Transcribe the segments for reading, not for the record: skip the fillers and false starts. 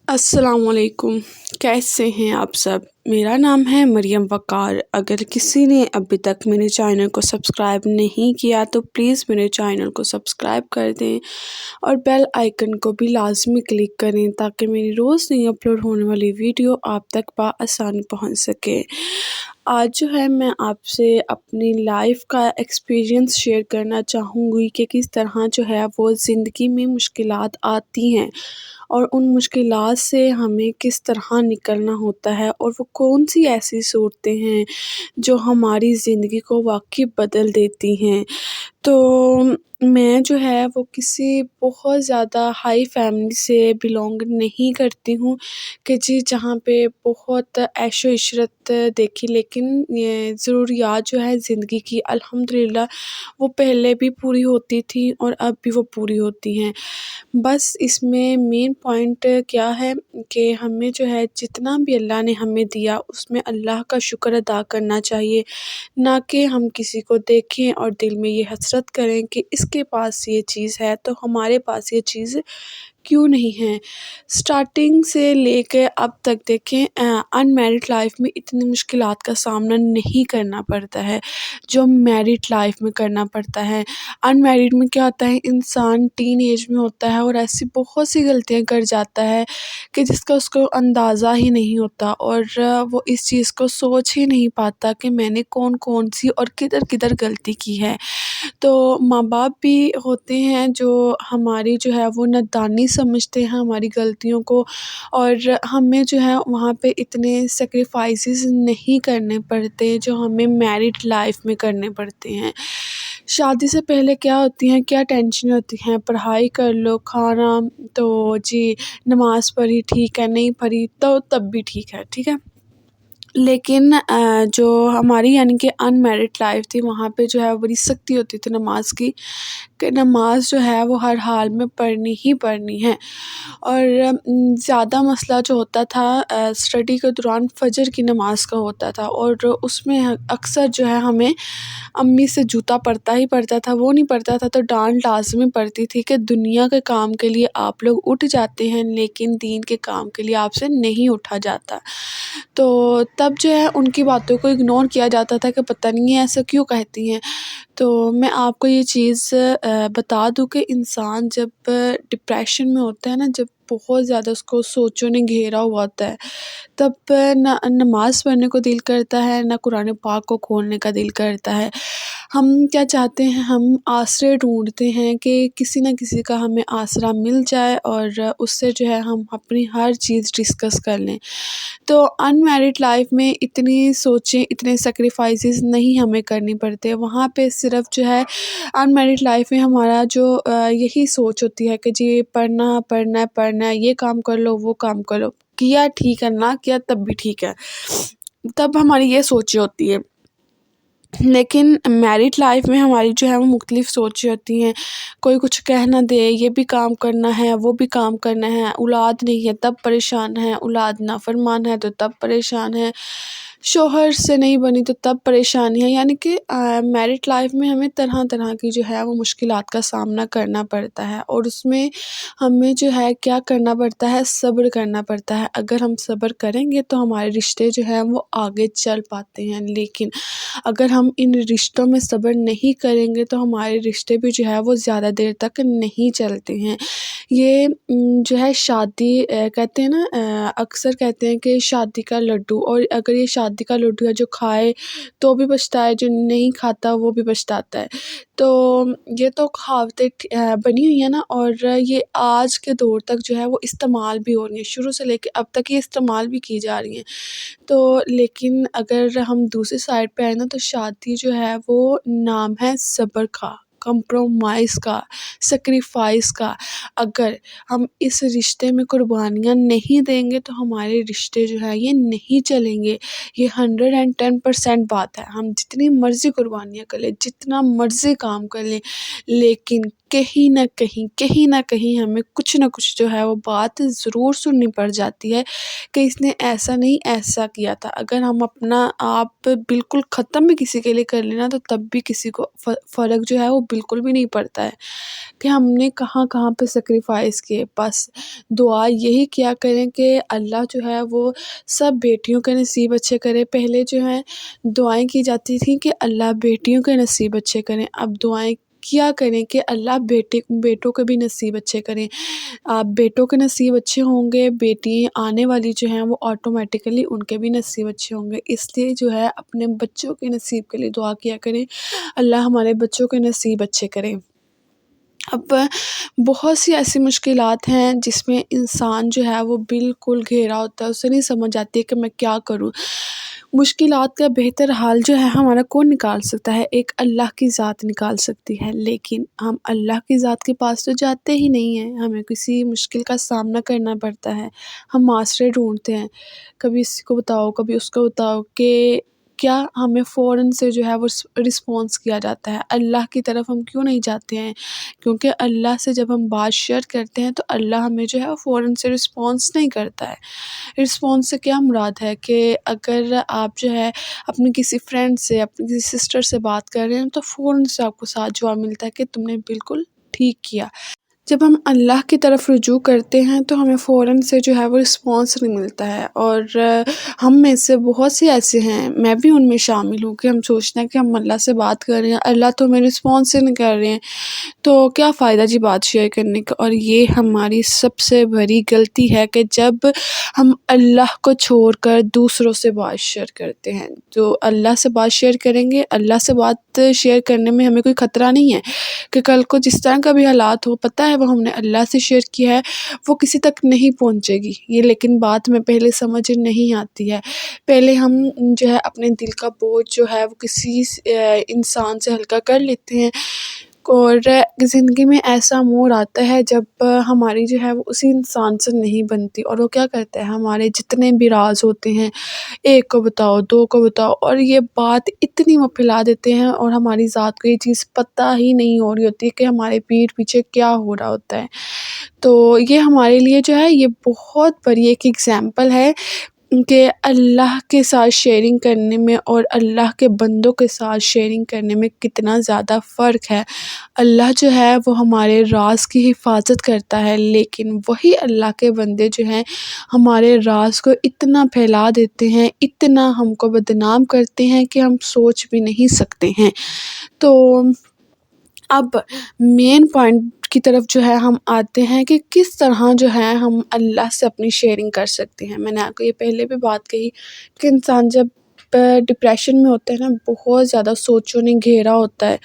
السلام علیکم، کیسے ہیں آپ سب؟ میرا نام ہے مریم وقار۔ اگر کسی نے ابھی تک میرے چینل کو سبسکرائب نہیں کیا تو پلیز میرے چینل کو سبسکرائب کر دیں اور بیل آئیکن کو بھی لازمی کلک کریں تاکہ میری روز نئی اپلوڈ ہونے والی ویڈیو آپ تک بآسانی پہنچ سکے۔ آج جو ہے میں آپ سے اپنی لائف کا ایکسپیرینس شیئر کرنا چاہوں گی کہ کس طرح جو ہے وہ زندگی میں مشکلات آتی ہیں اور ان مشکلات سے ہمیں کس طرح نکلنا ہوتا ہے، اور وہ کون سی ایسی صورتیں ہیں جو ہماری زندگی کو واقعی بدل دیتی ہیں۔ تو میں جو ہے وہ کسی بہت زیادہ ہائی فیملی سے بلونگ نہیں کرتی ہوں کہ جہاں پہ بہت عیش و عشرت دیکھی، لیکن یہ ضروریات جو ہے زندگی کی الحمدللہ وہ پہلے بھی پوری ہوتی تھی اور اب بھی وہ پوری ہوتی ہیں۔ بس اس میں مین پوائنٹ کیا ہے کہ ہمیں جو ہے جتنا بھی اللہ نے ہمیں دیا اس میں اللہ کا شکر ادا کرنا چاہیے، نہ کہ ہم کسی کو دیکھیں اور دل میں یہ حسرت کریں کہ اس کے پاس یہ چیز ہے تو ہمارے پاس یہ چیز کیوں نہیں ہے۔ سٹارٹنگ سے لے کے اب تک دیکھیں ان میرڈ لائف میں اتنی مشکلات کا سامنا نہیں کرنا پڑتا ہے جو میرڈ لائف میں کرنا پڑتا ہے۔ ان میرڈ میں کیا ہوتا ہے، انسان ٹین ایج میں ہوتا ہے اور ایسی بہت سی غلطیاں کر جاتا ہے کہ جس کا اس کو اندازہ ہی نہیں ہوتا، اور وہ اس چیز کو سوچ ہی نہیں پاتا کہ میں نے کون سی اور کدھر کدھر غلطی کی ہے۔ تو ماں باپ بھی ہوتے ہیں جو ہماری جو ہے وہ نادانی سمجھتے ہیں ہماری غلطیوں کو، اور ہمیں جو ہے وہاں پہ اتنے سیکریفائسز نہیں کرنے پڑتے جو ہمیں میرڈ لائف میں کرنے پڑتے ہیں۔ شادی سے پہلے کیا ہوتی ہیں، کیا ٹینشن ہوتی ہیں، پڑھائی کر لو، کھانا تو جی نماز پڑھی ٹھیک ہے، نہیں پڑھی تو تب بھی ٹھیک ہے۔ لیکن جو ہماری یعنی کہ ان میرڈ لائف تھی وہاں پہ جو ہے بڑی سختی ہوتی تھی نماز کی، کہ نماز جو ہے وہ ہر حال میں پڑھنی ہی پڑھنی ہے، اور زیادہ مسئلہ جو ہوتا تھا اسٹڈی کے دوران فجر کی نماز کا ہوتا تھا، اور اس میں اکثر جو ہے ہمیں امی سے جوتا پڑتا تھا، وہ نہیں پڑتا تھا تو ڈانٹ لازمی پڑتی تھی کہ دنیا کے کام کے لیے آپ لوگ اٹھ جاتے ہیں لیکن دین کے کام کے لیے آپ سے نہیں اٹھا جاتا۔ تو تب جو ہے ان کی باتوں کو اگنور کیا جاتا تھا کہ پتہ نہیں ہے ایسا کیوں کہتی ہیں۔ تو میں آپ کو یہ چیز بتا دوں کہ انسان جب ڈپریشن میں ہوتا ہے نا، جب بہت زیادہ اس کو سوچوں نے گھیرا ہوا ہوتا ہے، تب نہ نماز پڑھنے کو دل کرتا ہے، نہ قرآن پاک کو کھولنے کا دل کرتا ہے۔ ہم کیا چاہتے ہیں، ہم آسرے ڈھونڈتے ہیں کہ کسی نہ کسی کا ہمیں آسرا مل جائے اور اس سے جو ہے ہم اپنی ہر چیز ڈسکس کر لیں۔ تو ان میرڈ لائف میں اتنی سوچیں، اتنے سیکریفائسز نہیں ہمیں کرنی پڑتے۔ وہاں پہ صرف جو ہے ان میرڈ لائف میں ہمارا جو یہی سوچ ہوتی ہے کہ جی پڑھنا ہے، یہ کام کر لو، وہ کام کر لو، کیا ٹھیک ہے، نہ کیا تب بھی ٹھیک ہے، تب ہماری یہ سوچیں ہوتی ہے۔ لیکن میرڈ لائف میں ہماری جو ہے وہ مختلف سوچیں ہوتی ہیں، کوئی کچھ کہہ نہ دے، یہ بھی کام کرنا ہے، وہ بھی کام کرنا ہے، اولاد نہیں ہے تب پریشان ہے، اولاد نافرمان ہے تو تب پریشان ہے، شوہر سے نہیں بنی تو تب پریشانی ہے۔ یعنی کہ میرڈ لائف میں ہمیں طرح طرح کی جو ہے وہ مشکلات کا سامنا کرنا پڑتا ہے، اور اس میں ہمیں جو ہے کیا کرنا پڑتا ہے، صبر کرنا پڑتا ہے۔ اگر ہم صبر کریں گے تو ہمارے رشتے جو ہیں وہ آگے چل پاتے ہیں، لیکن اگر ہم ان رشتوں میں صبر نہیں کریں گے تو ہمارے رشتے بھی جو ہے وہ زیادہ دیر تک نہیں چلتے ہیں۔ یہ جو ہے شادی کہتے ہیں نا، اکثر کہتے ہیں کہ شادی کا لڈو، اور اگر یہ شادی کا لڈو ہے جو کھائے تو بھی پچھتا ہے، جو نہیں کھاتا وہ بھی پچھتاتا ہے۔ تو یہ تو کہاوتیں بنی ہوئی ہیں نا، اور یہ آج کے دور تک جو ہے وہ استعمال بھی ہو رہی ہیں، شروع سے لے کے اب تک یہ استعمال بھی کی جا رہی ہیں۔ تو لیکن اگر ہم دوسری سائڈ پہ آئیں نا، تو شادی جو ہے وہ نام ہے صبر کا، کمپرومائز کا، سیکریفائس کا۔ اگر ہم اس رشتے میں قربانیاں نہیں دیں گے تو ہمارے رشتے جو ہے یہ نہیں چلیں گے۔ یہ 110% بات ہے، ہم جتنی مرضی قربانیاں کر لیں، جتنا مرضی کام کر لیں، لیکن کہیں نہ کہیں ہمیں کچھ نہ کچھ جو ہے وہ بات ضرور سننی پڑ جاتی ہے کہ اس نے ایسا نہیں ایسا کیا تھا۔ اگر ہم اپنا آپ بالکل ختم بھی کسی کے لیے کر لینا تو تب بھی کسی کو فرق جو ہے وہ بالکل بھی نہیں پڑتا ہے کہ ہم نے کہاں کہاں پہ سیکریفائس کیے. بس دعا یہی کیا کریں کہ اللہ جو ہے وہ سب بیٹیوں کے نصیب اچھے کرے. پہلے جو ہے دعائیں کی جاتی تھیں کہ اللہ بیٹیوں کے نصیب اچھے کریں. اب دعائیں کیا کریں کہ اللہ بیٹوں کے بھی نصیب اچھے کریں. آپ بیٹوں کے نصیب اچھے ہوں گے، بیٹی آنے والی جو ہیں وہ آٹومیٹیکلی ان کے بھی نصیب اچھے ہوں گے. اس لیے جو ہے اپنے بچوں کے نصیب کے لیے دعا کیا کریں، اللہ ہمارے بچوں کے نصیب اچھے کریں. اب بہت سی ایسی مشکلات ہیں جس میں انسان جو ہے وہ بالکل گھیرا ہوتا ہے، اسے نہیں سمجھ آتی ہے کہ میں کیا کروں. مشکلات کا بہتر حال جو ہے ہمارا کون نکال سکتا ہے؟ ایک اللہ کی ذات نکال سکتی ہے. لیکن ہم اللہ کی ذات کے پاس تو جاتے ہی نہیں ہیں. ہمیں کسی مشکل کا سامنا کرنا پڑتا ہے، ہم معاشرے ڈھونڈتے ہیں، کبھی اس کو بتاؤ کبھی اس کو بتاؤ، کہ کیا ہمیں فوراً سے جو ہے وہ رسپانس کیا جاتا ہے. اللہ کی طرف ہم کیوں نہیں جاتے ہیں؟ کیونکہ اللہ سے جب ہم بات شیئر کرتے ہیں تو اللہ ہمیں جو ہے وہ فوراً سے رسپانس نہیں کرتا ہے. رسپانس سے کیا مراد ہے کہ اگر آپ جو ہے اپنی کسی فرینڈ سے، اپنی کسی سسٹر سے بات کر رہے ہیں تو فوراً سے آپ کو ساتھ جواب ملتا ہے کہ تم نے بالکل ٹھیک کیا. جب ہم اللہ کی طرف رجوع کرتے ہیں تو ہمیں فوراً سے جو ہے وہ رسپانس نہیں ملتا ہے. اور ہم میں سے بہت سے ایسے ہیں، میں بھی ان میں شامل ہوں، کہ ہم سوچتے ہیں کہ ہم اللہ سے بات کر رہے ہیں، اللہ تو ہمیں رسپانس ہی نہیں کر رہے ہیں، تو کیا فائدہ جی بات شیئر کرنے کا. اور یہ ہماری سب سے بڑی غلطی ہے کہ جب ہم اللہ کو چھوڑ کر دوسروں سے بات شیئر کرتے ہیں. تو اللہ سے بات شیئر کریں گے، اللہ سے بات شیئر کرنے میں ہمیں کوئی خطرہ نہیں ہے کہ کل کو جس طرح کا بھی حالات ہو، پتہ ہے وہ ہم نے اللہ سے شیئر کیا ہے، وہ کسی تک نہیں پہنچے گی. یہ لیکن بات میں پہلے سمجھ نہیں آتی ہے. پہلے ہم جو ہے اپنے دل کا بوجھ جو ہے وہ کسی انسان سے ہلکا کر لیتے ہیں، اور زندگی میں ایسا موڑ آتا ہے جب ہماری جو ہے وہ اسی انسان سے نہیں بنتی، اور وہ کیا کرتا ہے ہمارے جتنے بھی راز ہوتے ہیں ایک کو بتاؤ، دو کو بتاؤ، اور یہ بات اتنی وہ پھیلا دیتے ہیں اور ہماری ذات کو یہ چیز پتہ ہی نہیں ہو رہی ہوتی کہ ہمارے پیٹھ پیچھے کیا ہو رہا ہوتا ہے. تو یہ ہمارے لیے جو ہے یہ بہت بڑی ایک ایگزامپل ہے کہ اللہ کے ساتھ شیئرنگ کرنے میں اور اللہ کے بندوں کے ساتھ شیئرنگ کرنے میں کتنا زیادہ فرق ہے. اللہ جو ہے وہ ہمارے راز کی حفاظت کرتا ہے، لیکن وہی اللہ کے بندے جو ہیں ہمارے راز کو اتنا پھیلا دیتے ہیں، اتنا ہم کو بدنام کرتے ہیں کہ ہم سوچ بھی نہیں سکتے ہیں. تو اب مین پوائنٹ کی طرف جو ہے ہم آتے ہیں کہ کس طرح جو ہے ہم اللہ سے اپنی شیئرنگ کر سکتے ہیں. میں نے آپ کو یہ پہلے بھی بات کہی کہ انسان جب ڈپریشن میں ہوتا ہے نا، بہت زیادہ سوچوں نے گھیرا ہوتا ہے،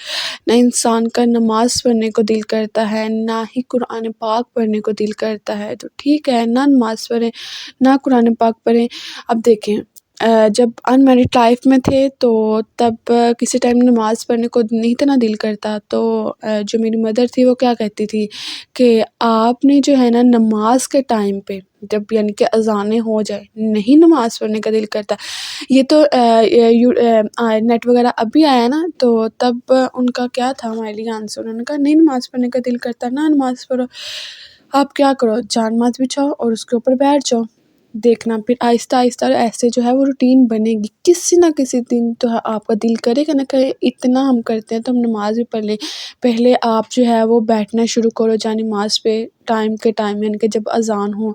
نہ انسان کا نماز پڑھنے کو دل کرتا ہے، نہ ہی قرآن پاک پڑھنے کو دل کرتا ہے. تو ٹھیک ہے، نہ نماز پڑھیں نہ قرآن پاک پڑھیں. اب دیکھیں جب ان میرڈ لائف میں تھے تو تب کسی ٹائم نماز پڑھنے کو نہیں تھا نا دل کرتا، تو جو میری مدر تھی وہ کیا کہتی تھی کہ آپ نے جو ہے نا نماز کے ٹائم پہ جب یعنی کہ اذانیں ہو جائے نہیں نماز پڑھنے کا دل کرتا. یہ تو نیٹ وغیرہ ابھی آیا نا، تو تب ان کا کیا تھا ہمارے لیے آنسر، انہوں نے کہا نہیں نماز پڑھنے کا دل کرتا نہ نماز پڑھو، آپ کیا کرو جان ماز بچھاؤ اور اس کے اوپر بیٹھ جاؤ. دیکھنا پھر آہستہ آہستہ ایسے جو ہے وہ روٹین بنے گی، کسی نہ کسی دن تو آپ کا دل کرے گا نا کہ اتنا ہم کرتے ہیں تو ہم نماز بھی پڑھ لیں. پہلے آپ جو ہے وہ بیٹھنا شروع کرو جا نماز پہ ٹائم کے ٹائم، یعنی کہ جب اذان ہو،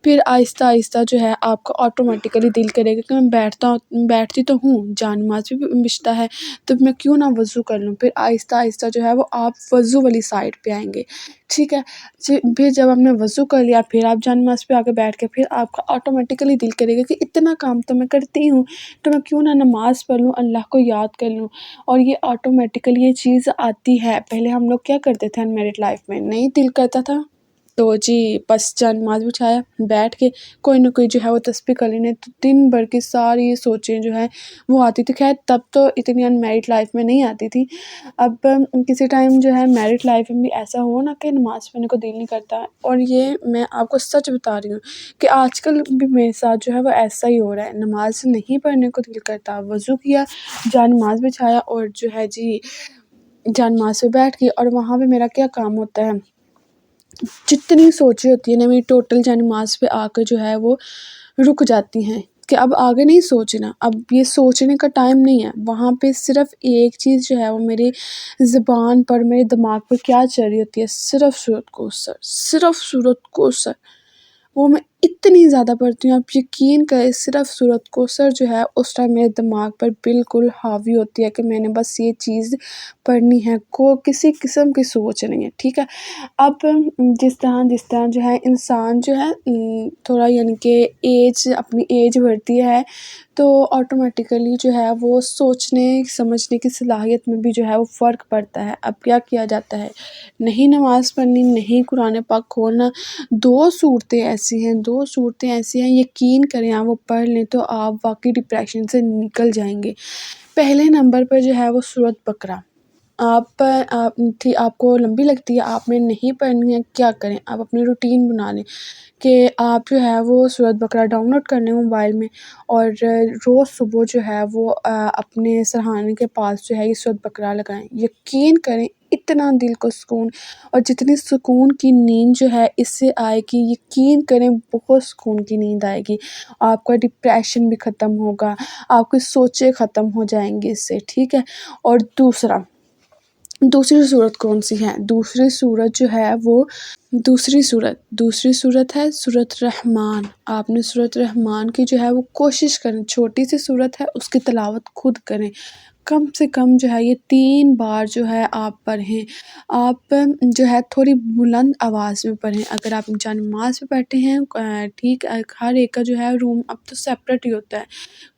پھر آہستہ آہستہ جو ہے آپ کا آٹومیٹیکلی دل کرے گا کہ میں بیٹھتی تو ہوں، جان نماز بھی بچتا ہے تو میں کیوں نہ وضو کر لوں. پھر آہستہ آہستہ جو ہے وہ آپ وضو والی سائڈ پہ آئیں گے. ٹھیک ہے، پھر جب ہم نے وضو کر لیا پھر آپ جان نماز پہ آ کے بیٹھ کے پھر آپ کا آٹومیٹیکلی دل کرے گا کہ اتنا کام تو میں کرتی ہوں تو میں کیوں نہ نماز پڑھ لوں، اللہ کو یاد کر لوں. اور یہ آٹومیٹیکلی یہ چیز آتی ہے. پہلے ہم لوگ کیا کرتے تھے ان میرڈ لائف میں، نہیں دل کرتا تھا تو جی بس جان نماز بچھایا بیٹھ کے کوئی نہ کوئی جو ہے وہ تسبیح کر لینے، تو دن بھر کی ساری سوچیں جو ہیں وہ آتی تھی. خیر تب تو اتنی ان میرڈ لائف میں نہیں آتی تھی. اب کسی ٹائم جو ہے میرڈ لائف میں بھی ایسا ہو نا کہ نماز پڑھنے کو دل نہیں کرتا، اور یہ میں آپ کو سچ بتا رہی ہوں کہ آج کل بھی میرے ساتھ جو ہے وہ ایسا ہی ہو رہا ہے. نماز نہیں پڑھنے کو دل کرتا، وضو کیا، جان نماز بچھایا اور جو ہے جی جان نماز پہ بیٹھ گئی، اور وہاں پہ میرا کیا کام ہوتا ہے، جتنی سوچیں ہوتی ہیں نا میری ٹوٹل جان نماز پہ آ کر جو ہے وہ رک جاتی ہیں. کہ اب آگے نہیں سوچنا، اب یہ سوچنے کا ٹائم نہیں ہے۔ وہاں پہ صرف ایک چیز جو ہے وہ میری زبان پر، میرے دماغ پر کیا چل رہی ہوتی ہے، صرف سورۃ کوثر، صرف سورۃ کوثر۔ وہ میں اتنی زیادہ پڑھتی ہوں، آپ یقین کریں، صرف سورۃ کوثر جو ہے اس ٹائم میرے دماغ پر بالکل حاوی ہوتی ہے کہ میں نے بس یہ چیز پڑھنی ہے، کسی قسم کی سوچ نہیں ہے، ٹھیک ہے۔ اب جس طرح جو ہے انسان جو ہے تھوڑا یعنی کہ اپنی ایج بڑھتی ہے تو آٹومیٹیکلی جو ہے وہ سوچنے سمجھنے کی صلاحیت میں بھی جو ہے وہ فرق پڑتا ہے۔ اب کیا کیا جاتا ہے، نہیں نماز پڑھنی، نہیں قرآن پاک کھولنا، دو صورتیں ایسی ہیں، یقین کریں آپ وہ پڑھ لیں تو آپ واقعی ڈپریشن سے نکل جائیں گے۔ پہلے نمبر پر جو ہے وہ سورۃ بقرہ، آپ کو لمبی لگتی ہے، آپ نے نہیں پڑھنی ہے، کیا کریں، آپ اپنی روٹین بنا لیں کہ آپ جو ہے وہ سورۃ بقرہ ڈاؤن لوڈ کر لیں موبائل میں، اور روز صبح جو ہے وہ اپنے سرہانے کے پاس جو ہے یہ سورۃ بقرہ لگائیں۔ یقین کریں اتنا دل کو سکون، اور جتنی سکون کی نیند جو ہے اس سے آئے گی، یقین کریں بہت سکون کی نیند آئے گی، آپ کا ڈپریشن بھی ختم ہوگا، آپ کی سوچیں ختم ہو جائیں گی اس سے، ٹھیک ہے۔ اور دوسری صورت کون سی ہے، دوسری صورت جو ہے وہ دوسری صورت ہے سورۃ رحمان۔ آپ نے سورۃ رحمان کی جو ہے وہ کوشش کریں، چھوٹی سی صورت ہے، اس کی تلاوت خود کریں، کم سے کم جو ہے یہ 3 بار جو ہے آپ پڑھیں۔ آپ جو ہے تھوڑی بلند آواز میں پڑھیں، اگر آپ جا نماز میں بیٹھے ہیں ٹھیک، ہر ایک کا جو ہے روم اب تو سیپریٹ ہی ہوتا ہے،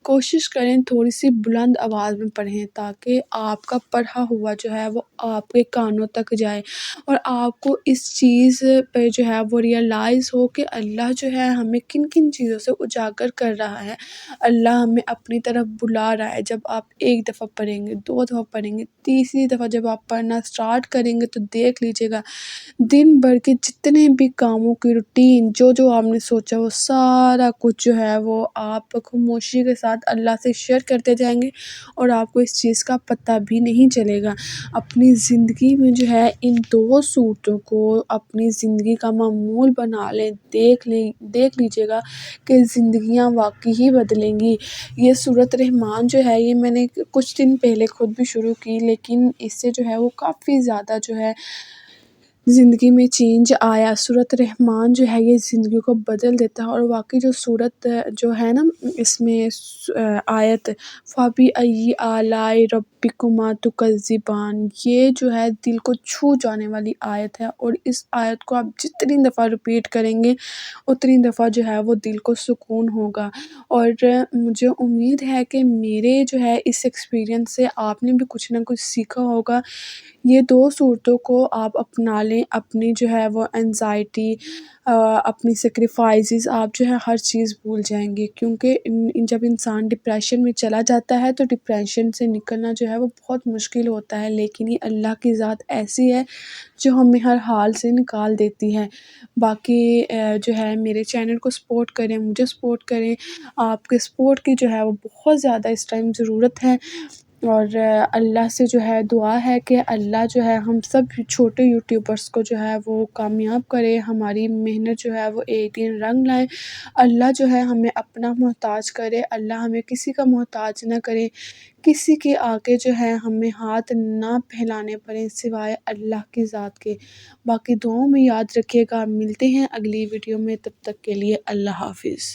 کوشش کریں تھوڑی سی بلند آواز میں پڑھیں تاکہ آپ کا پڑھا ہوا جو ہے وہ آپ کے کانوں تک جائے، اور آپ کو اس چیز پہ جو ہے وہ ریئلائز ہو کہ اللہ جو ہے ہمیں کن کن چیزوں سے اجاگر کر رہا ہے، اللہ ہمیں اپنی طرف بلا رہا ہے۔ جب آپ ایک دفعہ پڑھیں گے، 2 دفعہ پڑھیں گے، تیسری دفعہ جب آپ پڑھنا سٹارٹ کریں گے تو دیکھ لیجیے گا دن بھر کے جتنے بھی کاموں کی روٹین جو آپ نے سوچا وہ سارا کچھ جو ہے وہ آپ خاموشی کے ساتھ اللہ سے شیئر کرتے جائیں گے، اور آپ کو اس چیز کا پتہ بھی نہیں چلے گا۔ اپنی زندگی میں جو ہے ان 2 صورتوں کو اپنی زندگی کا معمول بنا لیں، دیکھ لیجیے گا کہ زندگیاں واقعی ہی بدلیں گی۔ یہ سورۃ رحمان جو ہے یہ میں نے کچھ دن پہلے خود بھی شروع کی، لیکن اس سے جو ہے وہ کافی زیادہ جو ہے زندگی میں چینج آیا۔ سورۃ رحمان جو ہے یہ زندگی کو بدل دیتا ہے، اور واقعی جو سورت جو ہے نا اس میں آیت فَبِأَيِّ آلَاءِ رَبِّكُمَا تُكَذِّبَانِ، یہ جو ہے دل کو چھو جانے والی آیت ہے، اور اس آیت کو آپ جتنی دفعہ ریپیٹ کریں گے اتنی دفعہ جو ہے وہ دل کو سکون ہوگا۔ اور مجھے امید ہے کہ میرے جو ہے اس ایکسپیرینس سے آپ نے بھی کچھ نہ کچھ سیکھا ہوگا۔ یہ 2 صورتوں کو آپ اپنا لیں، اپنی جو ہے وہ انزائٹی، اپنی سیکریفائزز، آپ جو ہے ہر چیز بھول جائیں گے، کیونکہ جب انسان ڈپریشن میں چلا جاتا ہے تو ڈپریشن سے نکلنا جو ہے وہ بہت مشکل ہوتا ہے، لیکن یہ اللہ کی ذات ایسی ہے جو ہمیں ہر حال سے نکال دیتی ہے۔ باقی جو ہے میرے چینل کو سپورٹ کریں، مجھے سپورٹ کریں، آپ کے سپورٹ کی جو ہے وہ بہت زیادہ اس ٹائم ضرورت ہے، اور اللہ سے جو ہے دعا ہے کہ اللہ جو ہے ہم سب چھوٹے یوٹیوبرس کو جو ہے وہ کامیاب کرے، ہماری محنت جو ہے وہ ایک دن رنگ لائے، اللہ جو ہے ہمیں اپنا محتاج کرے، اللہ ہمیں کسی کا محتاج نہ کرے، کسی کے آگے جو ہے ہمیں ہاتھ نہ پھیلانے پڑیں سوائے اللہ کی ذات کے۔ باقی دعاؤں میں یاد رکھیے گا، ملتے ہیں اگلی ویڈیو میں، تب تک کے لیے اللہ حافظ۔